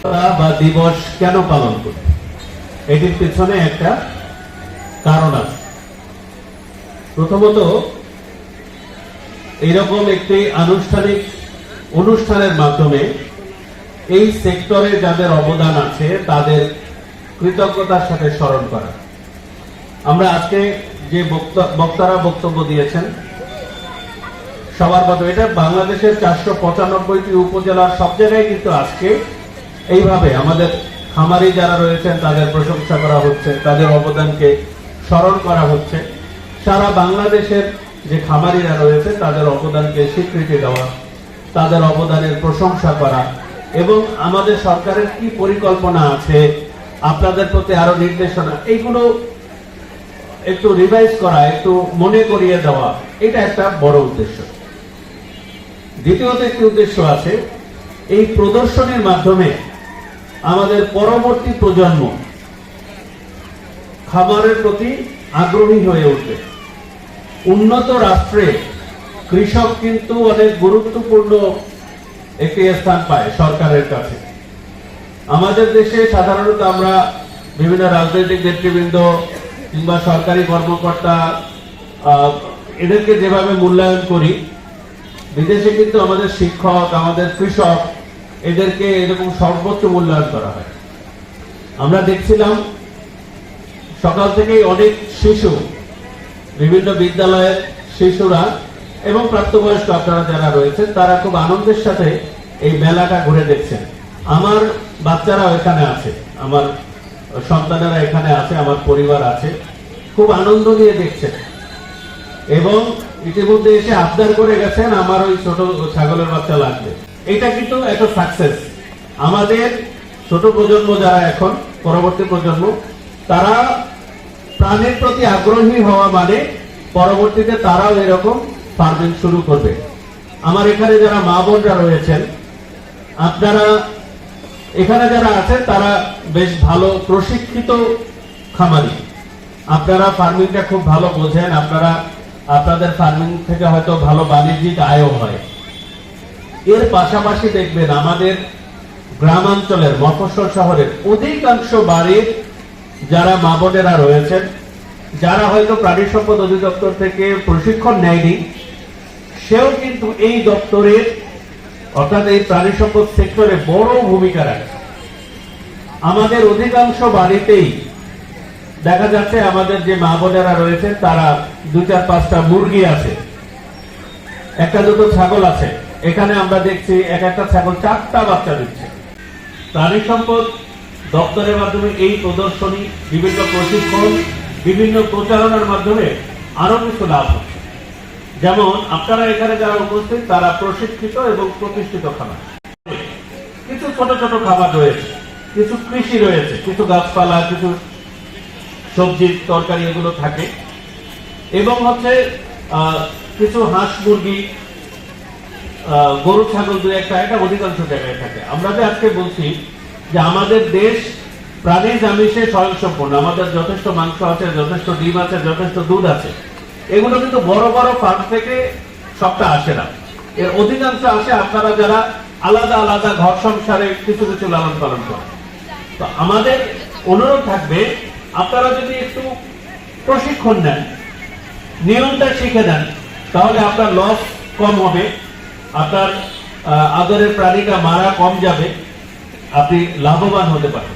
বা দিবস কেন পালন করি, এটির পিছনে একটা কারণ আছে। প্রথমত, এরকম একটি আনুষ্ঠানিক অনুষ্ঠানের মাধ্যমে এই সেক্টরে যাদের অবদান আছে তাদের কৃতজ্ঞতার সাথে স্মরণ করা। আমরা আজকে যে বক্তারা বক্তব্য দিয়েছেন সবার মতো, এটা বাংলাদেশের 495টি উপজেলার সব জায়গায় কিন্তু আজকে এইভাবে আমাদের খামারি যারা রয়েছেন তাদের প্রশংসা করা হচ্ছে, তাদের অবদানকে স্মরণ করা হচ্ছে। সারা বাংলাদেশের যে খামারিরা রয়েছে তাদের অবদানকে স্বীকৃতি দেওয়া, তাদের অবদানের প্রশংসা করা এবং আমাদের সরকারের কি পরিকল্পনা আছে, আপনাদের প্রতি আরো নির্দেশনা, এইগুলো একটু রিভাইজ করা, একটু মনে করিয়ে দেওয়া, এটা একটা বড় উদ্দেশ্য। দ্বিতীয়ত একটি উদ্দেশ্য আছে, এই প্রদর্শনীর মাধ্যমে আমাদের পরবর্তী প্রজন্ম খামারের প্রতি আগ্রহী হয়ে উঠবে। উন্নত রাষ্ট্রে কৃষক কিন্তু অনেক গুরুত্বপূর্ণ একটি স্থান পায় সরকারের কাছে। আমাদের দেশে সাধারণত আমরা বিভিন্ন রাজনৈতিক নেতৃবৃন্দ কিংবা সরকারি কর্মকর্তা এদেরকে যেভাবে মূল্যায়ন করি, বিদেশে কিন্তু আমাদের শিক্ষক, আমাদের কৃষক, এদেরকে এরকম সর্বোচ্চ মূল্যায়ন করা হয়। আমরা দেখছিলাম সকাল থেকেই অনেক শিশু, বিভিন্ন বিদ্যালয়ের শিশুরা এবং প্রাপ্তবয়স্ক আপনারা যারা রয়েছেন তারা খুব আনন্দের সাথে এই মেলাটা ঘুরে দেখছেন। আমার বাচ্চারা এখানে আছে, আমার সন্তানেরা এখানে আছে, আমার পরিবার আছে, খুব আনন্দ নিয়ে দেখছেন এবং ইতিমধ্যে এসে আবদার করে গেছেন আমার ওই ছোট ছাগলের বাচ্চা লাগবে। এটা কিন্তু একটা সাকসেস। আমাদের ছোট প্রজন্ম যারা এখন পরবর্তী প্রজন্ম, তারা প্রাণের প্রতি আগ্রহী হওয়া মানে পরবর্তীতে তারাও এরকম ফার্মিং শুরু করবে। আমার এখানে যারা মা বোনরা রয়েছেন, আপনারা এখানে যারা আছেন তারা বেশ ভালো প্রশিক্ষিত খামারি, আপনারা ফার্মিংটা খুব ভালো বোঝেন, আপনারা আপনাদের ফার্মিং থেকে হয়তো ভালো বাণিজ্যিক আয়ও হয়। এর পাশাপাশি দেখবেন আমাদের গ্রামাঞ্চলের মফস্বল শহরের অধিকাংশ বাড়ির যারা মা বোনেরা রয়েছেন, যারা হয়তো প্রাণী সম্পদ অধিদপ্তর থেকে প্রশিক্ষণ নেয়নি, সেও কিন্তু এই দপ্তরের অর্থাৎ এই প্রাণী সম্পদ সেক্টরে বড় ভূমিকা রাখে। আমাদের অধিকাংশ বাড়িতেই দেখা যাচ্ছে আমাদের যে মা বোনেরা রয়েছেন তারা 2-4-5টা মুরগি আছে, একটা দুটো ছাগল আছে। এখানে আমরা দেখছি এক একটা ছাগল 4টা বাচ্চা দিচ্ছে। প্রাণী সম্পদ দপ্তরের মাধ্যমে এই প্রদর্শনী, বিভিন্ন প্রশিক্ষণ, বিভিন্ন প্রচারণার মাধ্যমে আরো কিছু লাভ হচ্ছে। যেমন আপনারা এখানে যারা উপস্থিত তারা প্রশিক্ষিত এবং প্রতিষ্ঠিত খামার। কিছু ছোট ছোট খামার রয়েছে, কিছু কৃষি রয়েছে, কিছু গাছপালা, কিছু সবজি তরকারি এগুলো থাকে এবং হচ্ছে কিছু হাঁস মুরগি, গরু ছাগল 2-1টা, এটা অধিকাংশ জায়গায় থাকে। আমরা যে আজকে বলছি যে আমাদের দেশ প্রাণীজ আমিষে স্বয়ংসম্পূর্ণ, আমাদের যথেষ্ট মাংস আছে, যথেষ্ট ডিম আছে, যথেষ্ট দুধ আছে। এগুলো কিন্তু বড় বড় ফার্ম থেকে সবটা আসে না, এর অধিকাংশ আসে আপনারা যারা আলাদা আলাদা ঘর সংসারে কিছু কিছু লালন পালন করেন। তো আমাদের অনুরোধ থাকবে, আপনারা যদি একটু প্রশিক্ষণ নেন, নিয়মটা শিখে নেন, তাহলে আপনার লস কম হবে, আপনার আদরের প্রাণীটা মারা কম যাবে, আপনি লাভবান হতে পারেন।